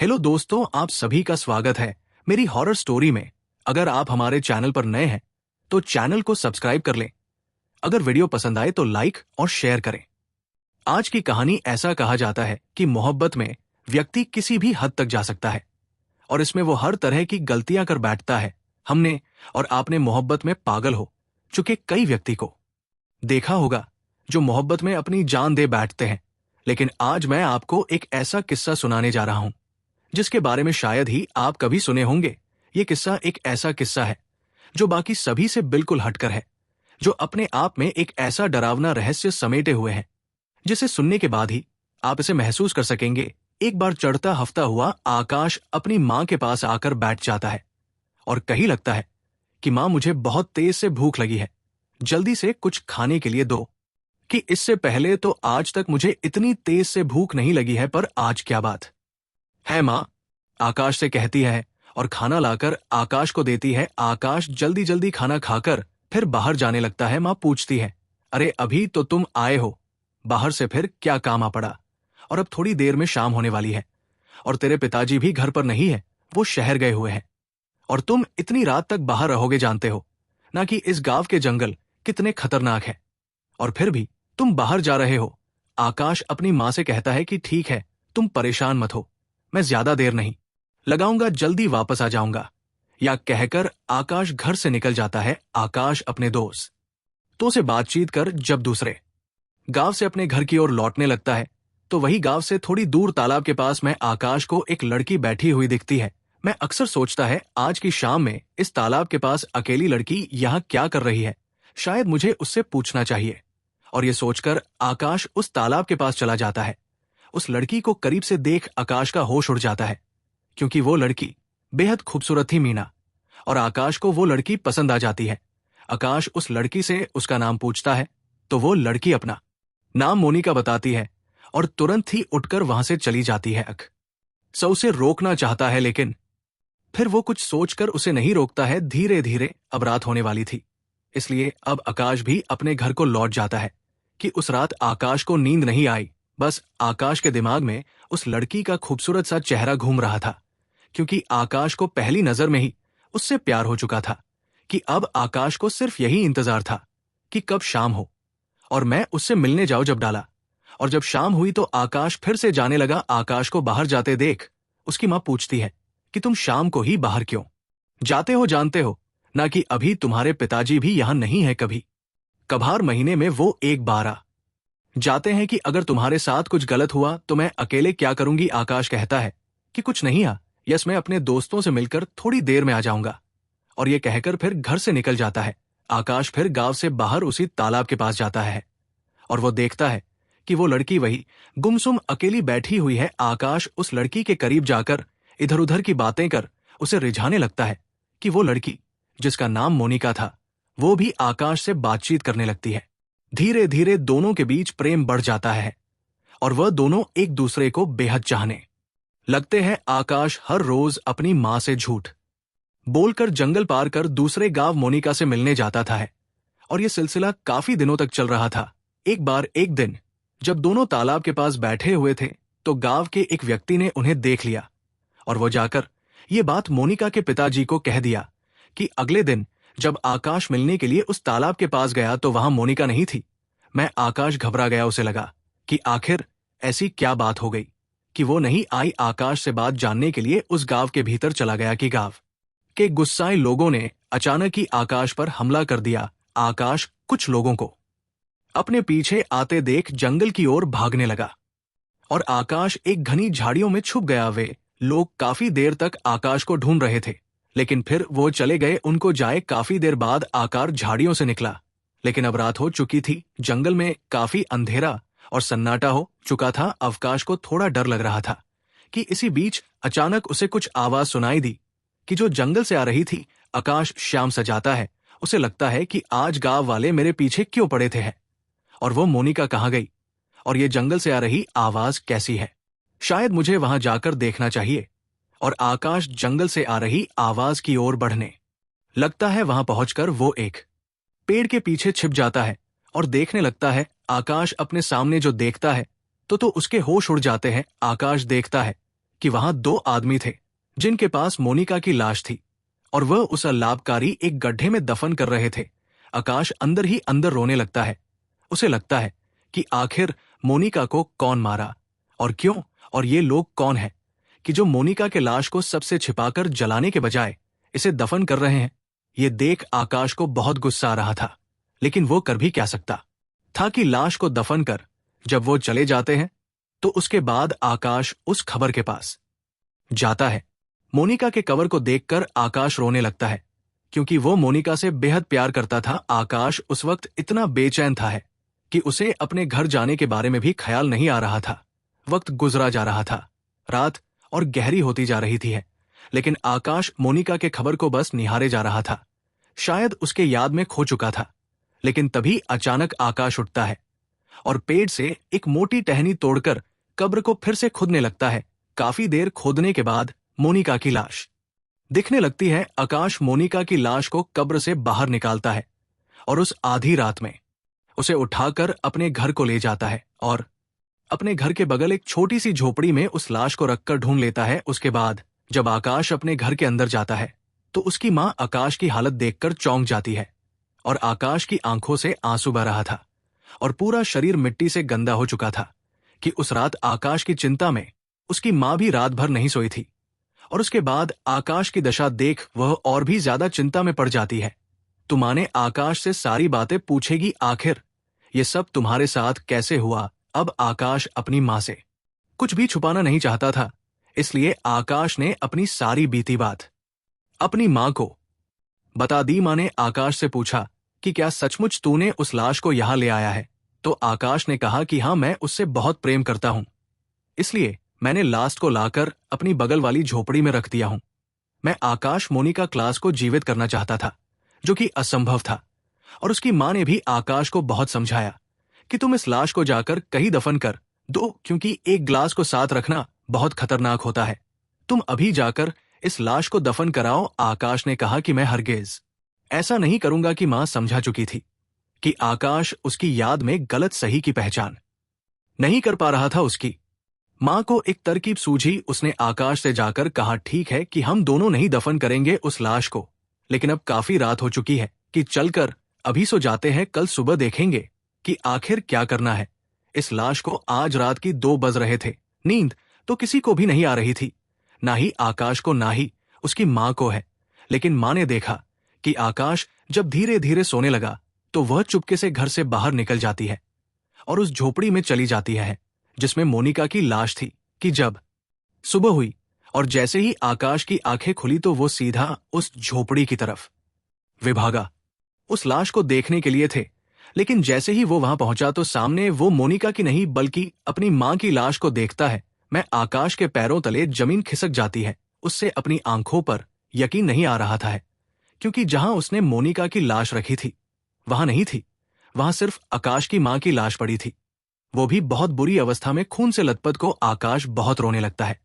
Hello दोस्तों, आप सभी का स्वागत है मेरी हॉरर स्टोरी में। अगर आप हमारे चैनल पर नए हैं तो चैनल को सब्सक्राइब कर लें। अगर वीडियो पसंद आए तो लाइक और शेयर करें। आज की कहानी ऐसा कहा जाता है कि मोहब्बत में व्यक्ति किसी भी हद तक जा सकता है और इसमें वो हर तरह की गलतियां कर बैठता है। हमने और आपने मोहब्बत में पागल हो चुके कई व्यक्ति को देखा होगा जो मोहब्बत में अपनी जान दे बैठते हैं। लेकिन आज मैं आपको एक ऐसा किस्सा सुनाने जा रहा हूं जिसके बारे में शायद ही आप कभी सुने होंगे। ये किस्सा एक ऐसा किस्सा है जो बाकी सभी से बिल्कुल हटकर है, जो अपने आप में एक ऐसा डरावना रहस्य समेटे हुए है जिसे सुनने के बाद ही आप इसे महसूस कर सकेंगे। एक बार चढ़ता हफ्ता हुआ आकाश अपनी मां के पास आकर बैठ जाता है और कही लगता है कि मां, मुझे बहुत तेज से भूख लगी है, जल्दी से कुछ खाने के लिए दो। कि इससे पहले तो आज तक मुझे इतनी तेज से भूख नहीं लगी है, पर आज क्या बात है मां, आकाश से कहती है और खाना लाकर आकाश को देती है। आकाश जल्दी जल्दी खाना खाकर फिर बाहर जाने लगता है। मां पूछती है, अरे अभी तो तुम आए हो, बाहर से फिर क्या काम आ पड़ा? और अब थोड़ी देर में शाम होने वाली है और तेरे पिताजी भी घर पर नहीं है, वो शहर गए हुए हैं और तुम इतनी रात तक बाहर रहोगे। जानते हो ना कि इस गांव के जंगल कितने खतरनाक है, और फिर भी तुम बाहर जा रहे हो। आकाश अपनी मां से कहता है कि ठीक है, तुम परेशान मत हो, मैं ज्यादा देर नहीं लगाऊंगा, जल्दी वापस आ जाऊंगा। या कहकर आकाश घर से निकल जाता है। आकाश अपने दोस्तों से बातचीत कर जब दूसरे गांव से अपने घर की ओर लौटने लगता है तो वही गांव से थोड़ी दूर तालाब के पास में आकाश को एक लड़की बैठी हुई दिखती है। मैं अक्सर सोचता है आज की शाम में इस तालाब के पास अकेली लड़की यहाँ क्या कर रही है, शायद मुझे उससे पूछना चाहिए। और ये सोचकर आकाश उस तालाब के पास चला जाता है। उस लड़की को करीब से देख आकाश का होश उड़ जाता है, क्योंकि वो लड़की बेहद खूबसूरत थी, मीना, और आकाश को वो लड़की पसंद आ जाती है। आकाश उस लड़की से उसका नाम पूछता है तो वो लड़की अपना नाम मोनिका बताती है और तुरंत ही उठकर वहां से चली जाती है। सो उसे रोकना चाहता है, लेकिन फिर वो कुछ सोचकर उसे नहीं रोकता है। धीरे धीरे अब रात होने वाली थी, इसलिए अब आकाश भी अपने घर को लौट जाता है। कि उस रात आकाश को नींद नहीं आई, बस आकाश के दिमाग में उस लड़की का खूबसूरत सा चेहरा घूम रहा था, क्योंकि आकाश को पहली नजर में ही उससे प्यार हो चुका था। कि अब आकाश को सिर्फ यही इंतजार था कि कब शाम हो और मैं उससे मिलने जाऊं। जब डाला और जब शाम हुई तो आकाश फिर से जाने लगा। आकाश को बाहर जाते देख उसकी मां पूछती है कि तुम शाम को ही बाहर क्यों जाते हो? जानते हो ना कि अभी तुम्हारे पिताजी भी यहां नहीं है। कभी कभार महीने में वो एक बार आ जाते हैं। कि अगर तुम्हारे साथ कुछ गलत हुआ तो मैं अकेले क्या करूंगी? आकाश कहता है कि कुछ नहीं, यस, मैं अपने दोस्तों से मिलकर थोड़ी देर में आ जाऊंगा। और ये कहकर फिर घर से निकल जाता है। आकाश फिर गांव से बाहर उसी तालाब के पास जाता है और वो देखता है कि वो लड़की वही गुमसुम अकेली बैठी हुई है। आकाश उस लड़की के करीब जाकर इधर उधर की बातें कर उसे रिझाने लगता है कि वो लड़की जिसका नाम मोनिका था, वो भी आकाश से बातचीत करने लगती है। धीरे धीरे दोनों के बीच प्रेम बढ़ जाता है और वह दोनों एक दूसरे को बेहद चाहने लगते हैं। आकाश हर रोज अपनी मां से झूठ बोलकर जंगल पार कर दूसरे गांव मोनिका से मिलने जाता था और यह सिलसिला काफी दिनों तक चल रहा था। एक बार एक दिन जब दोनों तालाब के पास बैठे हुए थे तो गांव के एक व्यक्ति ने उन्हें देख लिया और वो जाकर ये बात मोनिका के पिताजी को कह दिया। कि अगले दिन जब आकाश मिलने के लिए उस तालाब के पास गया तो वहां मोनिका नहीं थी। मैं आकाश घबरा गया। उसे लगा कि आखिर ऐसी क्या बात हो गई कि वो नहीं आई। आकाश से बात जानने के लिए उस गांव के भीतर चला गया कि गांव के गुस्साए लोगों ने अचानक ही आकाश पर हमला कर दिया। आकाश कुछ लोगों को अपने पीछे आते देख जंगल की ओर भागने लगा और आकाश एक घनी झाड़ियों में छुप गया। वे लोग काफी देर तक आकाश को ढूंढ रहे थे, लेकिन फिर वो चले गए। उनको जाए काफी देर बाद आकाश झाड़ियों से निकला, लेकिन अब रात हो चुकी थी। जंगल में काफी अंधेरा और सन्नाटा हो चुका था। अवकाश को थोड़ा डर लग रहा था कि इसी बीच अचानक उसे कुछ आवाज सुनाई दी कि जो जंगल से आ रही थी। आकाश शाम सजाता है, उसे लगता है कि आज गांव वाले मेरे पीछे क्यों पड़े थे और वो मोनिका कहाँ गई और ये जंगल से आ रही आवाज कैसी है? शायद मुझे वहां जाकर देखना चाहिए। और आकाश जंगल से आ रही आवाज की ओर बढ़ने लगता है। वहां पहुंचकर वो एक पेड़ के पीछे छिप जाता है और देखने लगता है। आकाश अपने सामने जो देखता है तो उसके होश उड़ जाते हैं। आकाश देखता है कि वहां दो आदमी थे जिनके पास मोनिका की लाश थी और वह उस अलापकारी एक गड्ढे में दफन कर रहे थे। आकाश अंदर ही अंदर रोने लगता है। उसे लगता है कि आखिर मोनिका को कौन मारा और क्यों, और ये लोग कौन हैं कि जो मोनिका के लाश को सबसे छिपाकर जलाने के बजाय इसे दफन कर रहे हैं। ये देख आकाश को बहुत गुस्सा आ रहा था, लेकिन वो कर भी क्या सकता था कि लाश को दफन कर जब वो चले जाते हैं तो उसके बाद आकाश उस खबर के पास जाता है। मोनिका के कवर को देखकर आकाश रोने लगता है, क्योंकि वो मोनिका से बेहद प्यार करता था। आकाश उस वक्त इतना बेचैन था है कि उसे अपने घर जाने के बारे में भी ख्याल नहीं आ रहा था। वक्त गुजरा जा रहा था, रात और गहरी होती जा रही थी है, लेकिन आकाश मोनिका के खबर को बस निहारे जा रहा था। शायद उसके याद में खो चुका था। लेकिन तभी अचानक आकाश उठता है और पेड़ से एक मोटी टहनी तोड़कर कब्र को फिर से खोदने लगता है। काफी देर खोदने के बाद मोनिका की लाश दिखने लगती है। आकाश मोनिका की लाश को कब्र से बाहर निकालता है और उस आधी रात में उसे उठाकर अपने घर को ले जाता है और अपने घर के बगल एक छोटी सी झोपड़ी में उस लाश को रखकर ढूंढ लेता है। उसके बाद जब आकाश अपने घर के अंदर जाता है तो उसकी मां आकाश की हालत देखकर चौंक जाती है और आकाश की आंखों से आंसू बह रहा था और पूरा शरीर मिट्टी से गंदा हो चुका था कि उस रात आकाश की चिंता में उसकी मां भी रात भर नहीं सोई थी। और उसके बाद आकाश की दशा देख वह और भी ज्यादा चिंता में पड़ जाती है। तो मां ने आकाश से सारी बातें पूछेगी, आखिर ये सब तुम्हारे साथ कैसे हुआ। अब आकाश अपनी मां से कुछ भी छुपाना नहीं चाहता था, इसलिए आकाश ने अपनी सारी बीती बात अपनी मां को बता दी। मां ने आकाश से पूछा कि क्या सचमुच तूने उस लाश को यहां ले आया है। तो आकाश ने कहा कि हाँ, मैं उससे बहुत प्रेम करता हूं, इसलिए मैंने लाश को लाकर अपनी बगल वाली झोपड़ी में रख दिया हूं। मैं आकाश मोनिका क्लास को जीवित करना चाहता था, जो कि असंभव था। और उसकी मां ने भी आकाश को बहुत समझाया कि तुम इस लाश को जाकर कहीं दफन कर दो, क्योंकि एक ग्लास को साथ रखना बहुत खतरनाक होता है। तुम अभी जाकर इस लाश को दफन कराओ। आकाश ने कहा कि मैं हरगिज ऐसा नहीं करूंगा। कि मां समझा चुकी थी कि आकाश उसकी याद में गलत सही की पहचान नहीं कर पा रहा था। उसकी मां को एक तरकीब सूझी। उसने आकाश से जाकर कहा, ठीक है कि हम दोनों नहीं दफन करेंगे उस लाश को, लेकिन अब काफी रात हो चुकी है कि चलकर अभी सो जाते हैं, कल सुबह देखेंगे कि आखिर क्या करना है। इस लाश को आज रात की 2 बज रहे थे। नींद तो किसी को भी नहीं आ रही थी, ना ही आकाश को, ना ही उसकी मां को है। लेकिन मां ने देखा कि आकाश जब धीरे धीरे सोने लगा तो वह चुपके से घर से बाहर निकल जाती है और उस झोपड़ी में चली जाती है जिसमें मोनिका की लाश थी। कि जब सुबह हुई और जैसे ही आकाश की आंखें खुली तो वो सीधा उस झोपड़ी की तरफ भागा। उस लाश को देखने के लिए थे, लेकिन जैसे ही वो वहां पहुंचा तो सामने वो मोनिका की नहीं बल्कि अपनी मां की लाश को देखता है। मैं आकाश के पैरों तले जमीन खिसक जाती है। उससे अपनी आंखों पर यकीन नहीं आ रहा था है, क्योंकि जहां उसने मोनिका की लाश रखी थी वहां नहीं थी। वहां सिर्फ आकाश की मां की लाश पड़ी थी, वो भी बहुत बुरी अवस्था में, खून से लथपथ। को आकाश बहुत रोने लगता है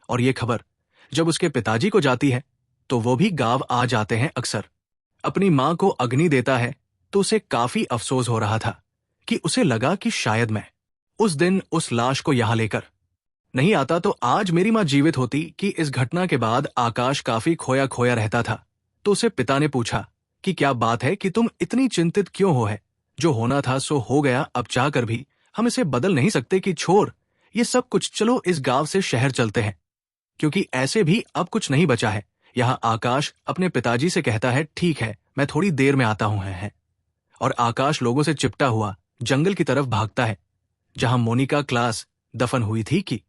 और ये खबर जब उसके पिताजी को जाती है तो वो भी गांव आ जाते हैं। अक्सर अपनी मां को अग्नि देता है तो उसे काफी अफसोस हो रहा था कि उसे लगा कि शायद मैं उस दिन उस लाश को यहां लेकर नहीं आता तो आज मेरी मां जीवित होती। कि इस घटना के बाद आकाश काफी खोया खोया रहता था। तो उसे पिता ने पूछा कि क्या बात है कि तुम इतनी चिंतित क्यों हो है। जो होना था सो हो गया, अब चाहकर भी हम इसे बदल नहीं सकते। कि छोड़ ये सब कुछ, चलो इस गांव से शहर चलते हैं, क्योंकि ऐसे भी अब कुछ नहीं बचा है। यहाँ आकाश अपने पिताजी से कहता है, ठीक है मैं थोड़ी देर में आता हूं है। और आकाश लोगों से चिपटा हुआ जंगल की तरफ भागता है जहां मोनिका क्लास दफन हुई थी। कि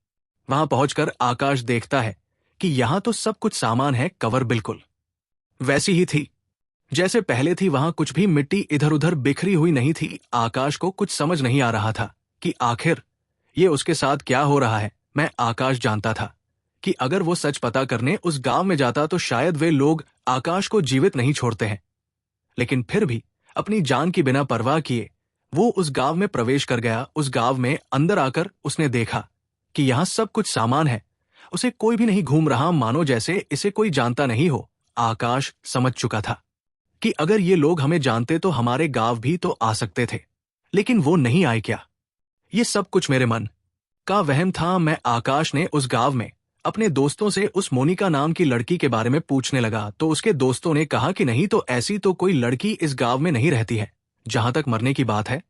वहां पहुंचकर आकाश देखता है कि यहां तो सब कुछ सामान है, कवर बिल्कुल वैसी ही थी जैसे पहले थी। वहां कुछ भी मिट्टी इधर उधर बिखरी हुई नहीं थी। आकाश को कुछ समझ नहीं आ रहा था कि आखिर ये उसके साथ क्या हो रहा है। मैं आकाश जानता था कि अगर वो सच पता करने उस गांव में जाता तो शायद वे लोग आकाश को जीवित नहीं छोड़ते हैं, लेकिन फिर भी अपनी जान की बिना परवाह किए वो उस गांव में प्रवेश कर गया। उस गांव में अंदर आकर उसने देखा कि यहां सब कुछ सामान है। उसे कोई भी नहीं घूम रहा, मानो जैसे इसे कोई जानता नहीं हो। आकाश समझ चुका था कि अगर ये लोग हमें जानते तो हमारे गांव भी तो आ सकते थे, लेकिन वो नहीं आए। क्या ये सब कुछ मेरे मन का वहम था। मैं आकाश ने उस गांव में अपने दोस्तों से उस मोनिका नाम की लड़की के बारे में पूछने लगा तो उसके दोस्तों ने कहा कि नहीं तो ऐसी तो कोई लड़की इस गांव में नहीं रहती है। जहां तक मरने की बात है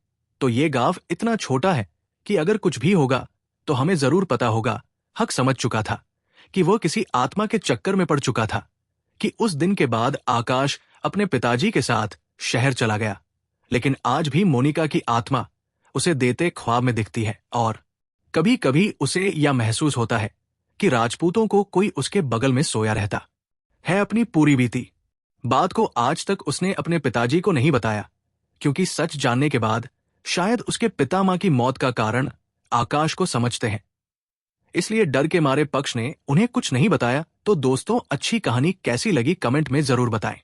तो ये गांव इतना छोटा है कि अगर कुछ भी होगा तो हमें जरूर पता होगा। हक समझ चुका था कि वो किसी आत्मा के चक्कर में पड़ चुका था कि उस दिन के बाद आकाश अपने पिताजी के साथ शहर चला गया। लेकिन आज भी मोनिका की आत्मा उसे देते ख्वाब में दिखती है और कभी कभी उसे यह महसूस होता है कि राजपूतों को कोई उसके बगल में सोया रहता है। अपनी पूरी बीती बात को आज तक उसने अपने पिताजी को नहीं बताया, क्योंकि सच जानने के बाद शायद उसके पिता मां की मौत का कारण आकाश को समझते हैं। इसलिए डर के मारे पक्ष ने उन्हें कुछ नहीं बताया। तो दोस्तों, अच्छी कहानी कैसी लगी कमेंट में जरूर बताएं।